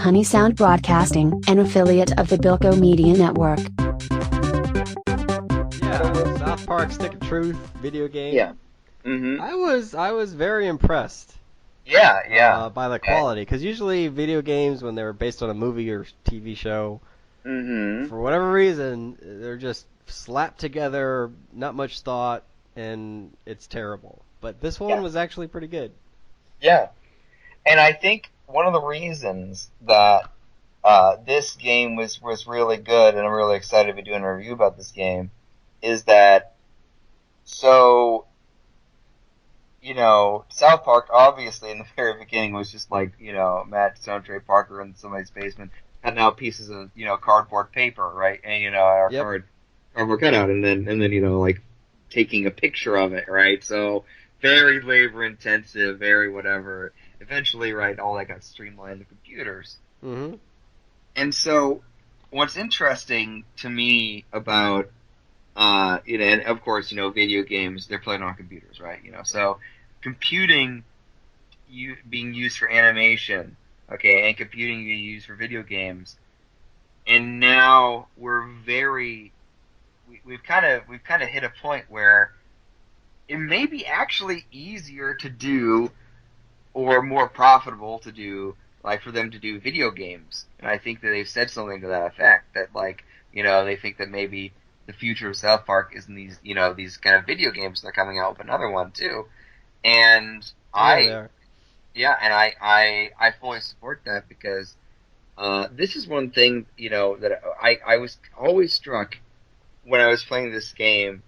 Honey Sound Broadcasting, an affiliate of the Bilko Media Network. Yeah, South Park Stick of Truth video game. Yeah. Mm-hmm. I was very impressed. Yeah. By the quality, because usually video games, when they're based on a movie or TV show, Mm-hmm. for whatever reason, they're just slapped together, not much thought, and it's terrible. But this one was actually pretty good. Yeah. And I think one of the reasons that this game was really good, and I'm really excited to be doing a review about this game, is that, so, South Park, obviously, in the very beginning was just like, Matt Stone, Trey Parker in somebody's basement, cutting out pieces of, cardboard paper, right? And, our cardboard cutout, and then, like, taking a picture of it, right? So, very labor intensive, very whatever. Eventually, right, all that got streamlined to computers. Mm-hmm. And so, what's interesting to me about, and of course, video games, they're played on computers, right? So computing being used for animation, okay, and computing being used for video games, and now we've kind of hit a point where it may be actually easier to do or more profitable to do, like, for them to do video games. And I think that they've said something to that effect, that, like, they think that maybe the future of South Park is in these, these kind of video games. They're coming out with another one too. And I fully support that, because this is one thing, that I was always struck when I was playing this game,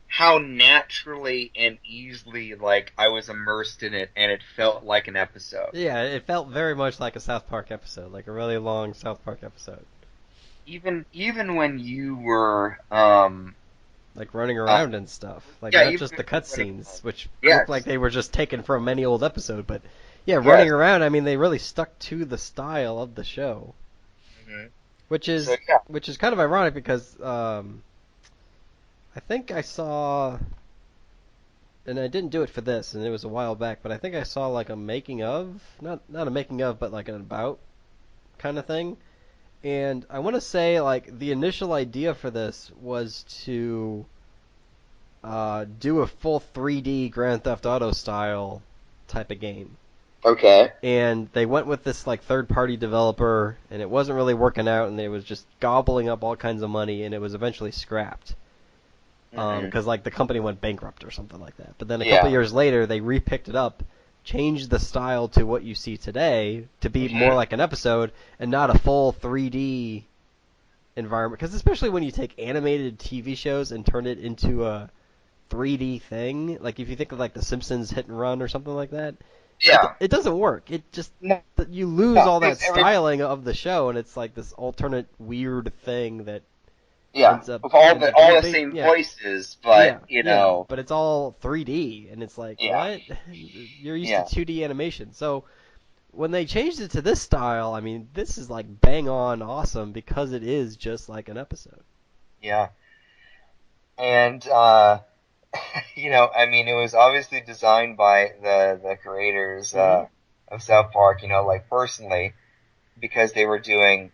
how naturally and easily, like, I was immersed in it, and it felt like an episode. Yeah, it felt very much like a South Park episode, like a really long South Park episode. Even when you were like running around and stuff, like not just the cutscenes, which looked like they were just taken from any old episode, but running around. I mean, they really stuck to the style of the show, which is kind of ironic, because I think I saw, and I didn't do it for this, and it was a while back, but I think I saw like a making of, not a making of, but like an about kind of thing. And I want to say, like, the initial idea for this was to do a full 3D Grand Theft Auto style type of game. Okay. And they went with this, like, third-party developer, and it wasn't really working out, and it was just gobbling up all kinds of money, and it was eventually scrapped. Because, like, the company went bankrupt or something like that. But then a couple years later, they re-picked it up, changed the style to what you see today to be more like an episode and not a full 3D environment. Because especially when you take animated TV shows and turn it into a 3D thing, like if you think of like The Simpsons Hit and Run or something like that, it doesn't work. It just you lose all that styling of the show, and it's like this alternate weird thing that ends up with all the same voices, but but it's all 3D, and it's like, what? You're used to 2D animation. So when they changed it to this style, I mean, this is like bang on awesome, because it is just like an episode. Yeah. And I mean, it was obviously designed by the creators of South Park, like, personally, because they were doing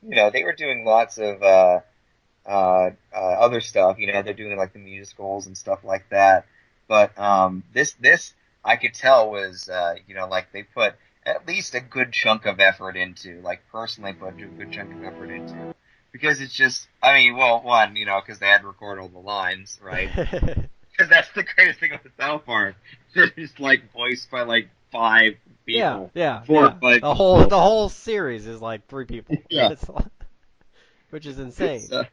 they were doing lots of other stuff. They're doing like the musicals and stuff like that. But this I could tell was like they put at least a good chunk of effort into. Like, personally, put a good chunk of effort into, because it's just, I mean, well, one, because they had to record all the lines, right? Because that's the greatest thing about South Park. They're just like voiced by like 5 people. The whole series is like 3 people. Which is insane. So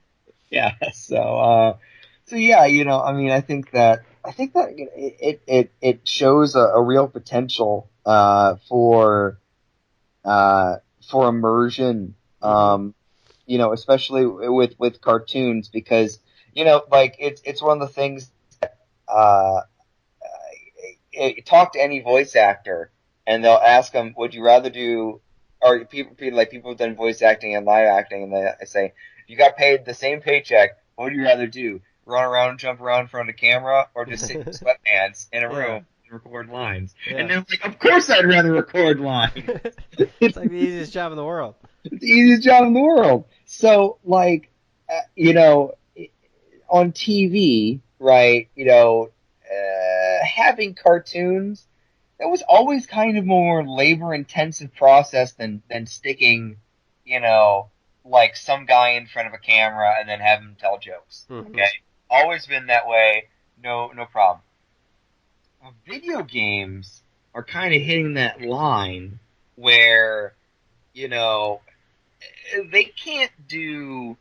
yeah, I mean, I think that it shows a real potential for immersion, especially with cartoons, because like it's one of the things that talk to any voice actor, and they'll ask them, would you rather do, or people have done voice acting and live acting, and they say, if you got paid the same paycheck, what would you rather do? Run around and jump around in front of the camera, or just sit in sweatpants in a room record lines. Yeah. And they're like, of course I'd rather record lines. It's like the easiest job in the world. It's the easiest job in the world. So, like, on TV, right, having cartoons, that was always kind of more labor-intensive process than sticking, like some guy in front of a camera and then have him tell jokes. Mm-hmm. Okay? Always been that way. No problem. Video games are kind of hitting that line where, they can't do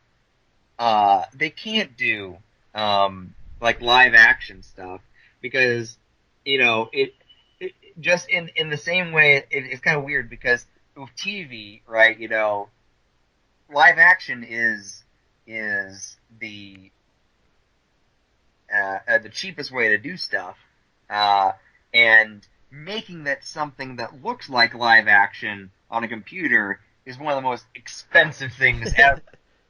like live action stuff because it just in the same way it's kind of weird because with TV, right, live action is the cheapest way to do stuff, and making that something that looks like live action on a computer is one of the most expensive things ever,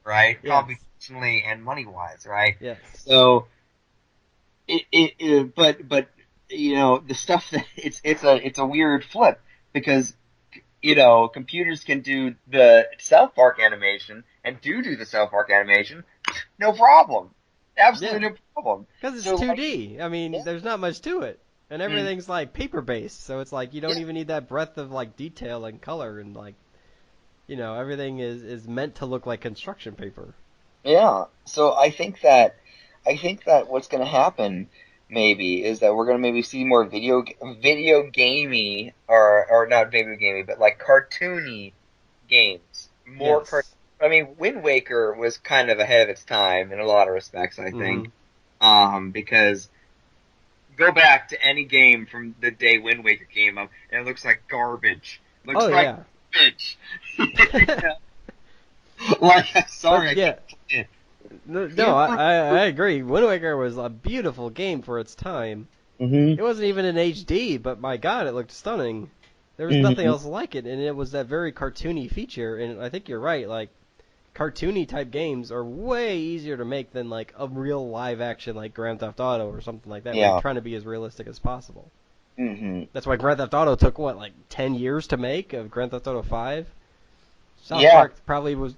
right? Yes. Computationally and money-wise, right? Yes. So, but the stuff that it's a weird flip because computers can do the South Park animation and do the South Park animation, no problem, absolutely no problem. Because it's 2D. I mean, there's not much to it. And everything's like paper based, so it's like you don't even need that breadth of like detail and color and like everything is meant to look like construction paper. Yeah. So I think that what's going to happen maybe is that we're going to maybe see more video gamey or not video gamey but like cartoony games. More I mean, Wind Waker was kind of ahead of its time in a lot of respects, I think. Because go back to any game from the day Wind Waker came up, and it looks like garbage. Looks like garbage. Like, sorry. I agree. Wind Waker was a beautiful game for its time. Mm-hmm. It wasn't even in HD, but my God, it looked stunning. There was nothing else like it, and it was that very cartoony feature. And I think you're right. Like, cartoony type games are way easier to make than like a real live action like Grand Theft Auto or something like that. Yeah. Where you're trying to be as realistic as possible. Mm-hmm. That's why Grand Theft Auto took like 10 years to make of Grand Theft Auto 5. South Park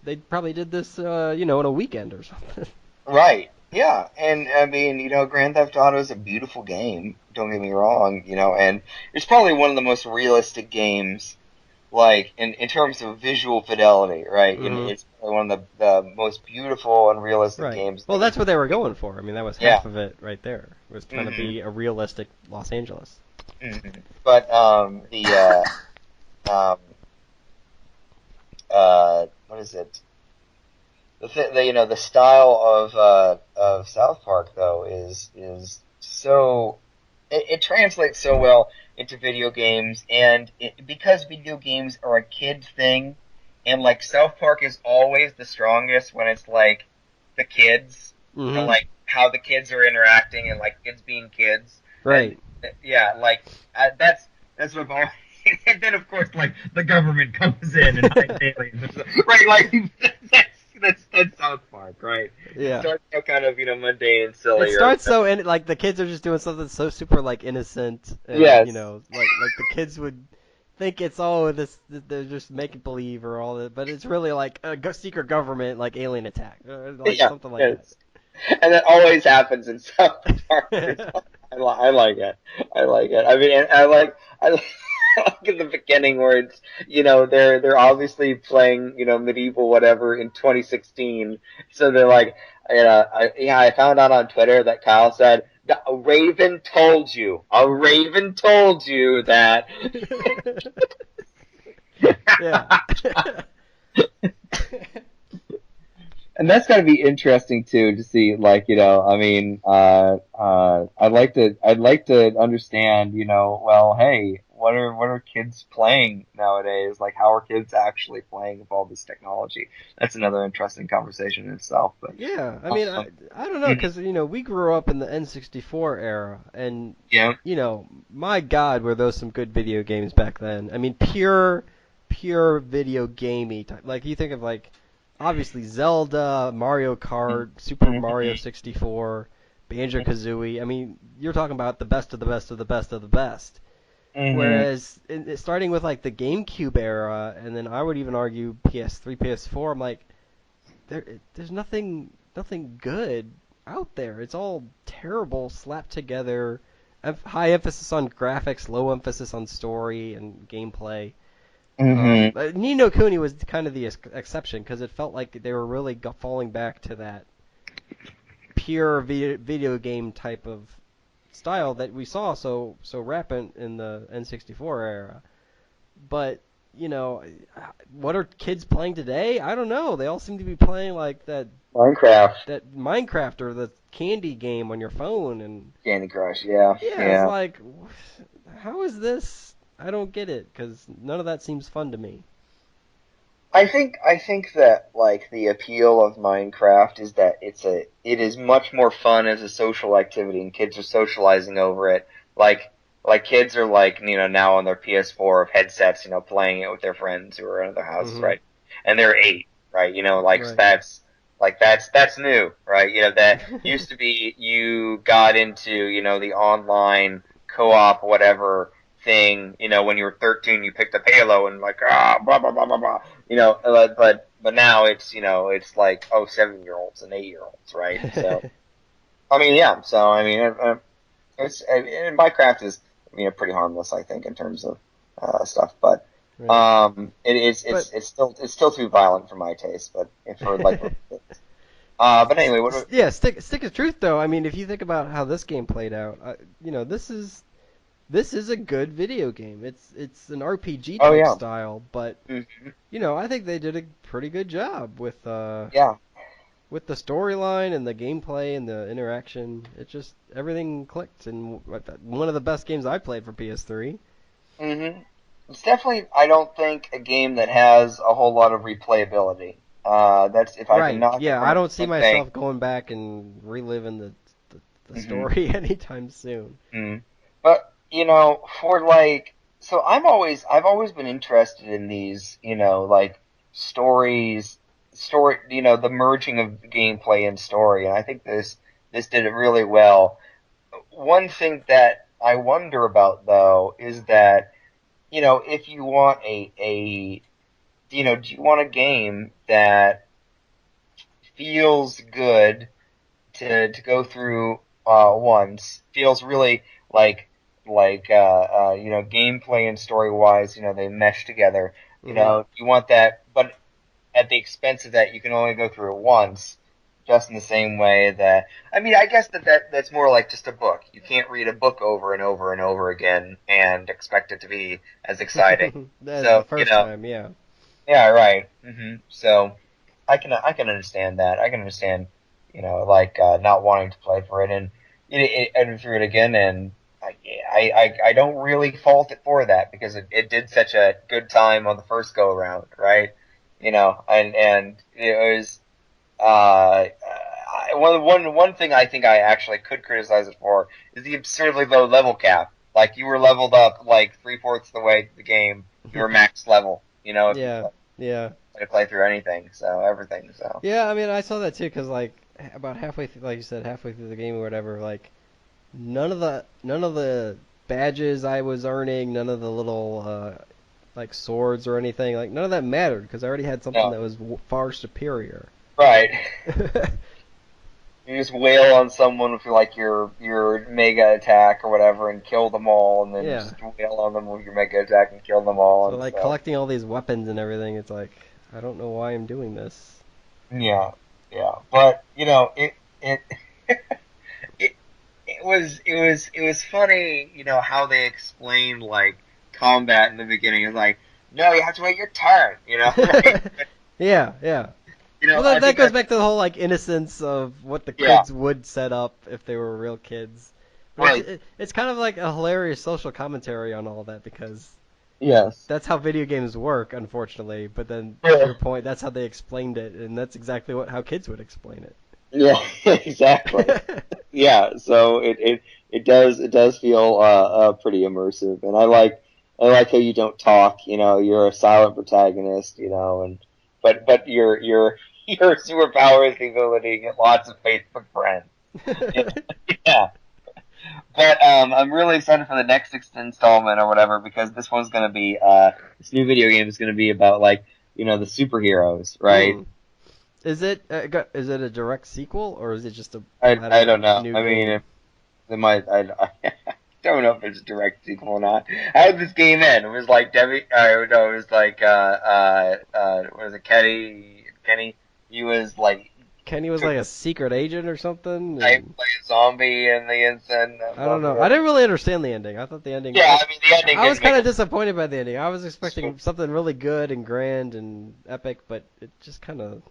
they probably did this in a weekend or something. Right. Yeah. And I mean, Grand Theft Auto is a beautiful game. Don't get me wrong. And it's probably one of the most realistic games. Like, in terms of visual fidelity, right? Mm-hmm. It's one of the most beautiful and realistic games. Well, that's what they were going for. I mean, that was half of it right there. It was trying to be a realistic Los Angeles. Mm-hmm. But what is it? The style of South Park though is so it translates so well into video games, and because video games are a kid's thing, and like South Park is always the strongest when it's like the kids and like how the kids are interacting and like kids being kids, right? And, that's what I've always. And then of course like the government comes in and aliens, right? Like that's South Park, right? Yeah. It starts so kind of mundane and silly. It starts so and like the kids are just doing something so super like innocent. And, yes. Like the kids would think it's they're just making believe or all that, but it's really like a secret government like alien attack, something like that. And that always happens in South Park. I like it. I mean, and I like in the beginning where it's they're obviously playing medieval whatever in 2016, so they're like I found out on Twitter that Kyle said a raven told you that. Yeah. And that's got to be interesting too to see, like I mean, I'd like to understand, well, hey, what are kids playing nowadays? Like, how are kids actually playing with all this technology? That's another interesting conversation in itself. But yeah, I mean, I don't know, because we grew up in the N64 era, and my God, were those some good video games back then? I mean, pure video gamey type. Like, you think of like. Obviously, Zelda, Mario Kart, Super Mario 64, Banjo-Kazooie. I mean, you're talking about the best of the best of the best of the best. Mm-hmm. Whereas, starting with like the GameCube era, and then I would even argue PS3, PS4, I'm like, there's nothing good out there. It's all terrible, slapped together. High emphasis on graphics, low emphasis on story and gameplay. Mm-hmm. Ni no Kuni was kind of the exception because it felt like they were really falling back to that pure video game type of style that we saw so rampant in the N64 era. But, you know, what are kids playing today? I don't know. They all seem to be playing like that Minecraft or the Candy game on your phone and Candy Crush, yeah. It's like, how is this? I don't get it because none of that seems fun to me. I think that like the appeal of Minecraft is that it is much more fun as a social activity, and kids are socializing over it. Like kids are like, you know, now on their PS4 headsets, you know, playing it with their friends who are in their houses, right? And they're 8, right? You know, like that's new, right? You know, that used to be you got into, you know, the online co-op whatever thing, you know, when you were 13, you picked up Halo and like, blah, blah, blah, blah, blah, you know, but now it's, you know, it's like, 7-year-olds and 8-year-olds, right? So, I mean, yeah, so, I mean, and Minecraft is, you know, pretty harmless, I think, in terms of, stuff, but, it's still too violent for my taste, but for, like, but anyway, stick to truth, though. I mean, if you think about how this game played out, you know, this is a good video game. It's an RPG type style, but you know, I think they did a pretty good job with the storyline and the gameplay and the interaction. It just everything clicked, and one of the best games I played for PS3. It's definitely, I don't think, a game that has a whole lot of replayability. That's if I can knock. Yeah, I don't see myself going back and reliving the story anytime soon. But you know, for like, so I've always been interested in these, you know, like story, you know, the merging of gameplay and story, and I think this did it really well. One thing that I wonder about though is that, you know, if you want you know, do you want a game that feels good to go through once, feels really like you know, gameplay and story wise, you know, they mesh together. You know, you want that, but at the expense of that, you can only go through it once, just in the same way that, I mean, I guess that's more like just a book. You can't read a book over and over and over again and expect it to be as exciting. That's so, the first time, yeah. Yeah, right. So, I can understand that. I can understand, you know, like not wanting to play for it and through it again, and I don't really fault it for that because it did such a good time on the first go around, right? You know, and it was one thing I think I actually could criticize it for is the absurdly low level cap. Like, you were leveled up like 3/4 of the way to the game, you were max level. You know, to play through anything, everything. Yeah, I mean, I saw that too because like about halfway through, like you said, halfway through the game or whatever, like none of the badges I was earning, none of the little like swords or anything, like none of that mattered because I already had something that was far superior. Right. You just wail on someone with like your mega attack or whatever and kill them all, and then just wail on them with your mega attack and kill them all. So like collecting all these weapons and everything, it's like I don't know why I'm doing this. Yeah, but you know it was funny, you know, how they explained like combat in the beginning. It's like, no, you have to wait your turn, you know. Yeah. You know, well, that goes back to the whole like innocence of what the kids would set up if they were real kids. But right. It's kind of like a hilarious social commentary on all that because that's how video games work, unfortunately. But then to your point, that's how they explained it, and that's exactly how kids would explain it. Yeah, exactly. Yeah, so it does feel pretty immersive, and I like how you don't talk. You know, you're a silent protagonist. You know, and but your superpower is the ability to get lots of Facebook friends. Yeah. But I'm really excited for the next installment or whatever because this one's gonna be this new video game is gonna be about like the superheroes, right? Hmm. Is it is it a direct sequel or is it just a flat I out don't know. new I mean, game? if they might. I don't know if it's a direct sequel or not. How did this game end? It was like Debbie. No, it was like what was it? Kenny. He was like Kenny was like a secret agent or something. like And a zombie in the instant. I don't know. I didn't really understand the ending. I thought the ending. Yeah, I mean the ending I was didn't kind of make disappointed by the ending. I was expecting something really good and grand and epic, but it just kind of.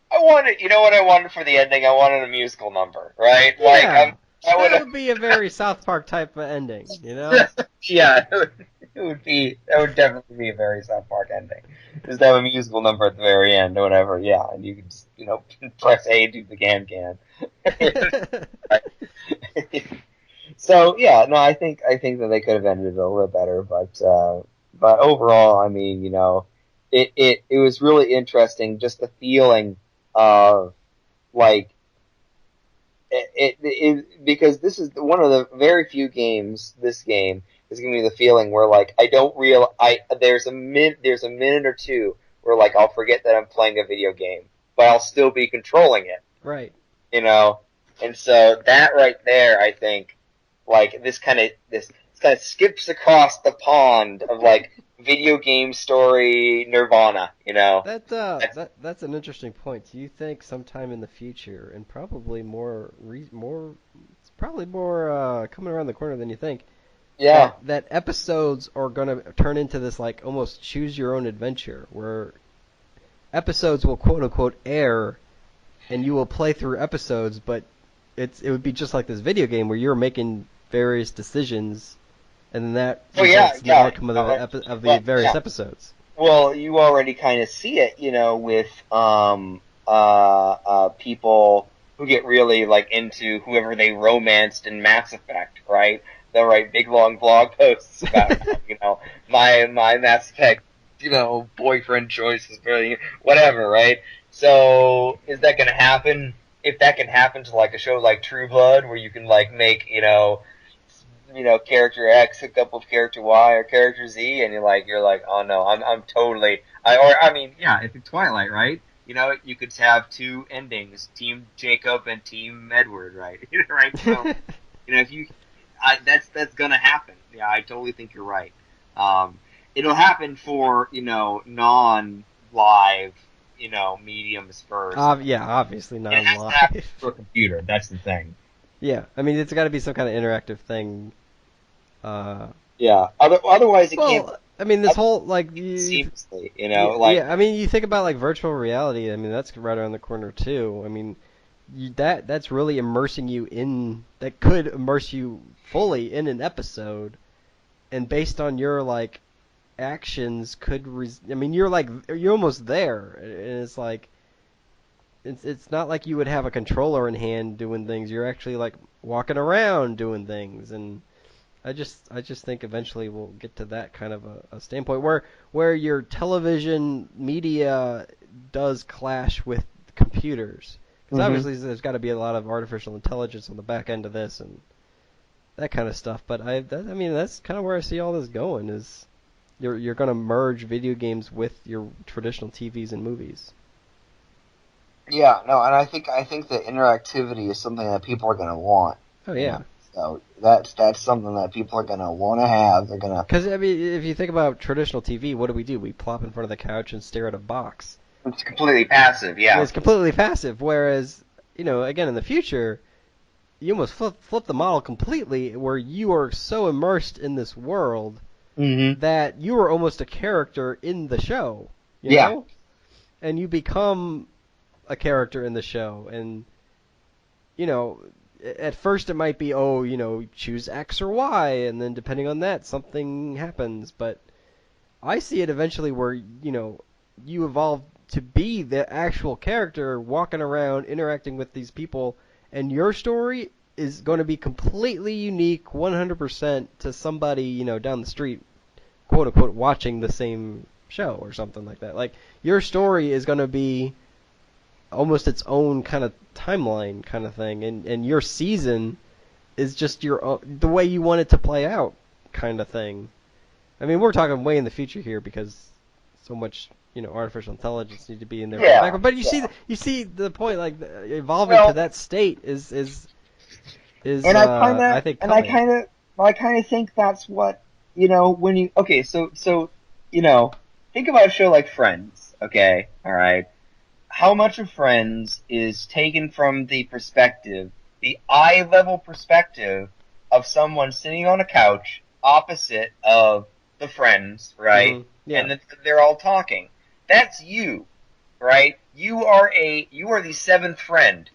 I wanted, you know what I wanted for the ending? I wanted a musical number, right? Yeah, I that would be a very South Park type of ending, you know? yeah, that would definitely be a very South Park ending. Just have a musical number at the very end or whatever, yeah, and you can just, press A, do the can. So yeah, no, I think that they could have ended it a little better, but overall, I mean, it was really interesting, just the feeling of like because this is one of the very few games. This game is giving me the feeling where like I don't real I there's a minute or two where like I'll forget that I'm playing a video game, but I'll still be controlling it, Right. you know. And so that right there, I think, like this kind of skips across the pond of like video game story nirvana, you know. That's an interesting point. Do you think sometime in the future, and probably it's probably more coming around the corner than you think, Yeah. that episodes are gonna turn into this like almost choose your own adventure, where episodes will quote unquote air, and you will play through episodes, but it would be just like this video game where you're making various decisions, and then that Oh yeah, results in the yeah. outcome of the various episodes. Well, you already kind of see it, with people who get really like into whoever they romanced in Mass Effect, right? They'll write big long blog posts about my Mass Effect boyfriend choices, whatever, right? So is that going to happen? If that can happen to like a show like True Blood, where you can like make character X hook up with character Y or character Z, and you're like, oh no, I'm totally, yeah, if it's Twilight, right? You could have two endings, Team Jacob and Team Edward, right? Right. So, if that's gonna happen. Yeah, I totally think you're right. It'll happen for non-live, mediums first. Yeah, obviously not It has to happen live. for a computer. That's the thing. Yeah, I mean it's got to be some kind of interactive thing. Yeah. Otherwise, it can't. I mean this whole like Seamlessly, I mean you think about like virtual reality. I mean that's right around the corner too. I mean that's really immersing you in. That could immerse you fully in an episode, and based on your like actions I mean you're almost there, and it's like it's not like you would have a controller in hand doing things. You're actually like walking around doing things, and I just think eventually we'll get to that kind of a standpoint where your television media does clash with computers. Because obviously there's got to be a lot of artificial intelligence on the back end of this and that kind of stuff. But I mean that's kind of where I see all this going is you're going to merge video games with your traditional TVs and movies. Yeah, no, and I think that interactivity is something that people are going to want. Oh yeah. So that's something that people are going to want to have. They're going to. Because I mean, if you think about traditional TV, what do? We plop in front of the couch and stare at a box. It's completely passive. Yeah. It's completely passive. Whereas, again in the future, you almost flip the model completely, where you are so immersed in this world that you are almost a character in the show. You know? And you become a character in the show, and at first it might be choose X or Y, and then depending on that something happens. But I see it eventually where you evolve to be the actual character walking around interacting with these people, and your story is going to be completely unique 100% to somebody down the street, quote unquote, watching the same show or something like that. Like your story is going to be almost its own kind of timeline kind of thing, and your season is just the way you want it to play out kind of thing. I mean, we're talking way in the future here because so much, artificial intelligence need to be in there. Yeah, but you see the point, like evolving to that state is and I think coming. I kind of think that's what when you so think about a show like Friends, okay, all right. How much of Friends is taken from the eye level perspective of someone sitting on a couch opposite of the friends, right? Mm-hmm. Yeah. And they're all talking. That's you, right? You are the seventh friend.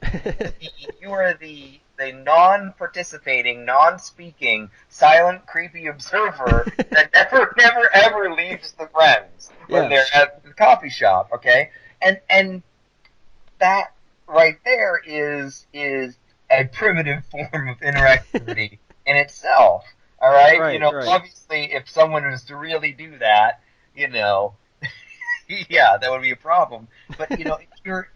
You are the non-participating, non-speaking, silent, creepy observer that never ever leaves the friends when they're at the coffee shop, okay? And that right there is a primitive form of interactivity in itself. All right, right. Obviously, if someone was to really do that, yeah, that would be a problem. But if you're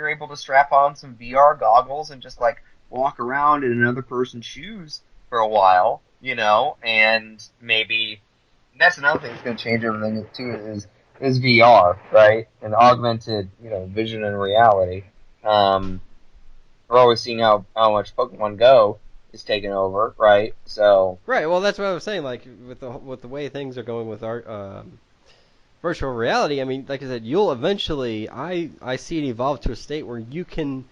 able to strap on some VR goggles and just like walk around in another person's shoes for a while, and maybe that's another thing that's going to change everything too is VR, right? And augmented, vision and reality. We're always seeing how much Pokemon Go is taking over, right? So right. Well, that's what I was saying. Like with the way things are going with our virtual reality. I mean, like I said, you'll eventually. I see it evolve to a state where you can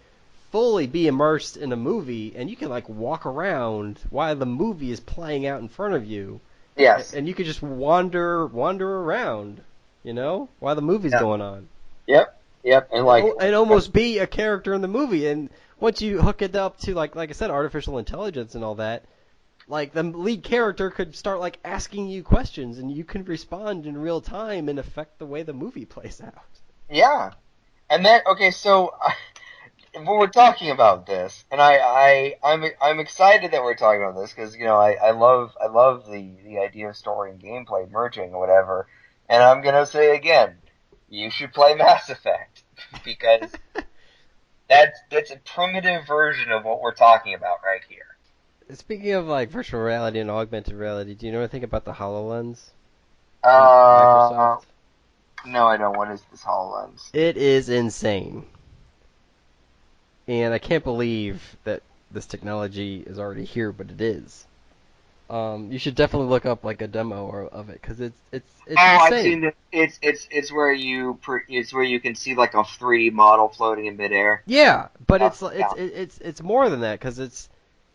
fully be immersed in a movie and you can like walk around while the movie is playing out in front of you. Yes. And you could just wander around, while the movie's going on. Yep. And almost be a character in the movie. And once you hook it up to like I said, artificial intelligence and all that, like the lead character could start like asking you questions and you can respond in real time and affect the way the movie plays out. Yeah. And then so when we're talking about this, and I'm excited that we're talking about this because I love the idea of story and gameplay merging or whatever, and I'm gonna say again, you should play Mass Effect because that's a primitive version of what we're talking about right here. Speaking of like virtual reality and augmented reality, do you know anything about the HoloLens? Microsoft? No, I don't. What is this HoloLens? It is insane. And I can't believe that this technology is already here, but it is. You should definitely look up like a demo of it because it's insane. I've seen it. It's where you can see like a 3D model floating in midair. Yeah, but it's more than that because it's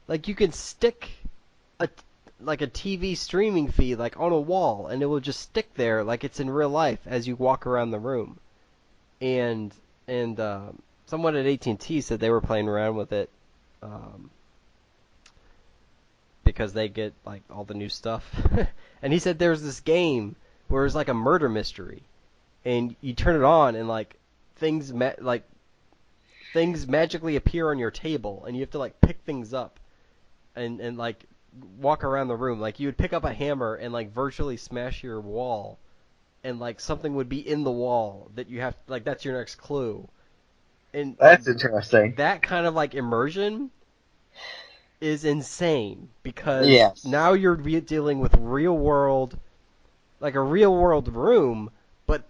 like you can stick a TV streaming feed like on a wall and it will just stick there like it's in real life as you walk around the room. And someone at AT&T said they were playing around with it because they get like all the new stuff. And he said there's this game where it's like a murder mystery, and you turn it on and like things magically appear on your table, and you have to like pick things up and like walk around the room. Like you would pick up a hammer and like virtually smash your wall, and like something would be in the wall that you have like that's your next clue. And that's interesting. That kind of like immersion is insane because now you're dealing with real world, like a real world room, but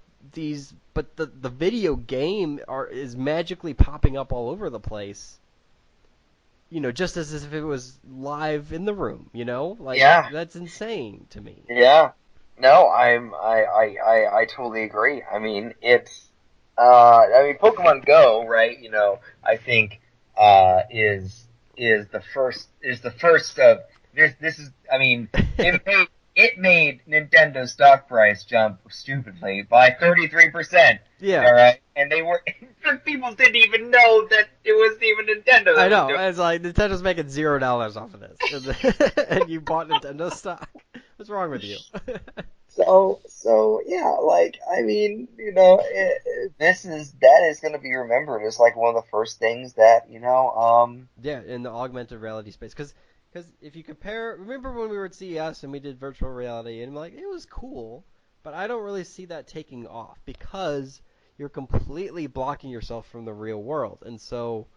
the video game is magically popping up all over the place. Just as if it was live in the room. That's insane to me. Yeah. No, I totally agree. I mean, it's Pokemon Go, right? I think is the first of this is. I mean, it made Nintendo stock price jump stupidly by 33%. Yeah. All right, and people didn't even know that it was even Nintendo. I know. It's like Nintendo's making $0 off of this, and you bought Nintendo stock. What's wrong with you? So yeah, like I mean, that is going to be remembered as like one of the first things that Yeah, in the augmented reality space, because if you compare, remember when we were at CES and we did virtual reality, and like it was cool, but I don't really see that taking off because you're completely blocking yourself from the real world. And so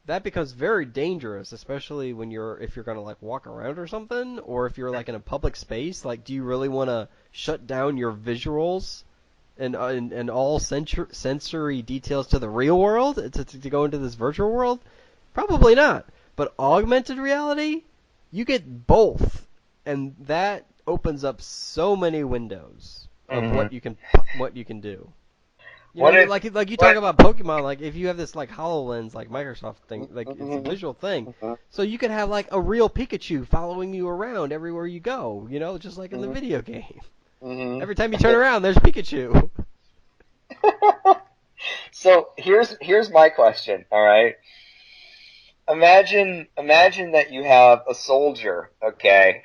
that becomes very dangerous, especially when if you're going to like walk around or something, or if you're like in a public space. Like, do you really want to shut down your visuals and all sensory details to the real world to go into this virtual world? Probably not. But augmented reality, you get both, and that opens up so many windows of what you can do. You know, like you talk about Pokemon, like if you have this like HoloLens, like Microsoft thing, like it's a visual thing, so you could have like a real Pikachu following you around everywhere you go, you know, just like in the video game. Every time you turn around, there's Pikachu. So here's my question. All right, imagine that you have a soldier, okay,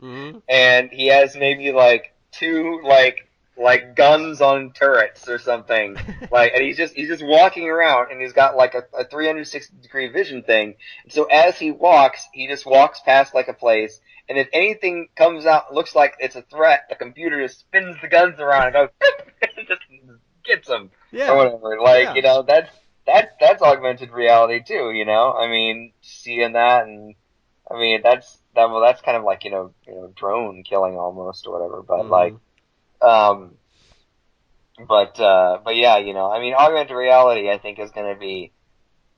and he has maybe like two like guns on turrets or something, like, and he's just walking around, and he's got like a 360-degree vision thing. And so as he just walks past like a place, and if anything comes out, looks like it's a threat, the computer just spins the guns around and goes, just gets them, or whatever. Like, you know, that's augmented reality too. You know, I mean, seeing that, and I mean that's kind of like you know drone killing almost or whatever, but like. But yeah, you know, I mean, augmented reality, I think is going to be,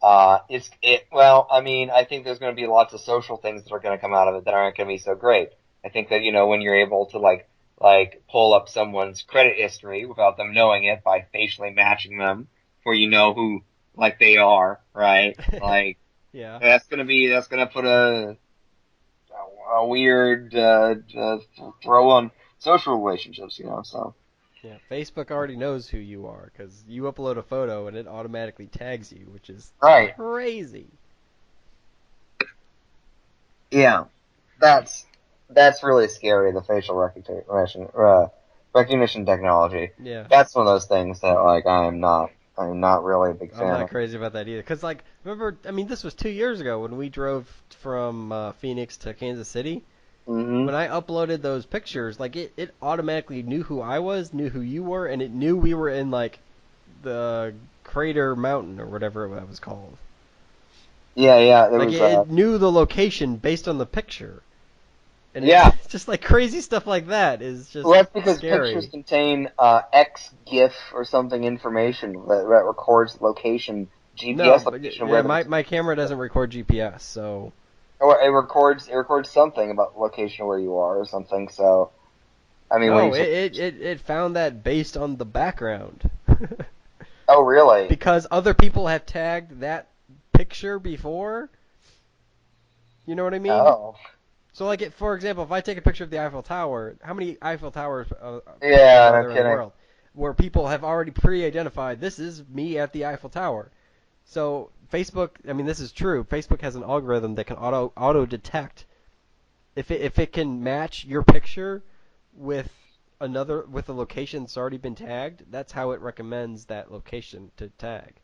well, I mean, I think there's going to be lots of social things that are going to come out of it that aren't going to be so great. I think that, you know, when you're able to like pull up someone's credit history without them knowing it by facially matching them, where you know who, like, they are, right? Like, yeah, that's going to put a weird, throw on social relationships, you know, so. Yeah, Facebook already knows who you are because you upload a photo and it automatically tags you, which is crazy. Yeah, that's really scary. The facial recognition technology. Yeah, that's one of those things that like I'm not really a big fan. I'm not crazy about that either. Because like, remember, I mean, this was 2 years ago when we drove from Phoenix to Kansas City. When I uploaded those pictures, like it automatically knew who I was, knew who you were, and it knew we were in like the Crater Mountain or whatever it was called. Yeah. It knew the location based on the picture. And it's just like crazy stuff like that is just well, that's because scary. Pictures contain XGIF or something information that records location, GPS location. Yeah, my camera doesn't record GPS, so. Or it records something about the location where you are or something. So, I mean, no, it found that based on the background. Oh, really? Because other people have tagged that picture before. You know what I mean? Oh. So, like, for example, if I take a picture of the Eiffel Tower, how many Eiffel Towers are there in the world? Where people have already pre-identified, this is me at the Eiffel Tower. So Facebook, I mean, this is true. Facebook has an algorithm that can auto detect if it can match your picture with a location that's already been tagged. That's how it recommends that location to tag.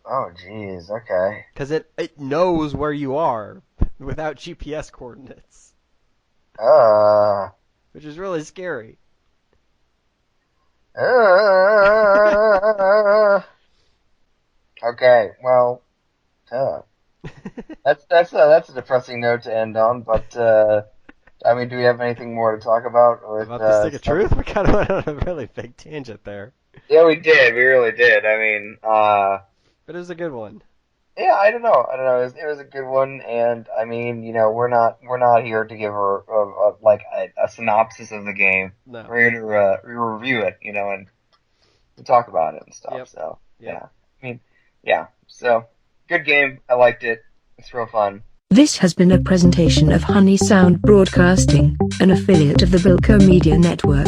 Oh, jeez. Okay. Because it knows where you are without GPS coordinates. Which is really scary. Okay, well, that's a depressing note to end on. But I mean, do we have anything more to talk about? About the stick of truth? We kind of went on a really big tangent there. Yeah, we did. We really did. I mean, but it was a good one. Yeah, I don't know. It was a good one, and I mean, you know, we're not here to give a synopsis of the game. No. We're here to review it, you know, and to talk about it and stuff. Yep. So yeah, I mean. Yeah, so, good game. I liked it. It's real fun. This has been a presentation of Honey Sound Broadcasting, an affiliate of the Bilko Media Network.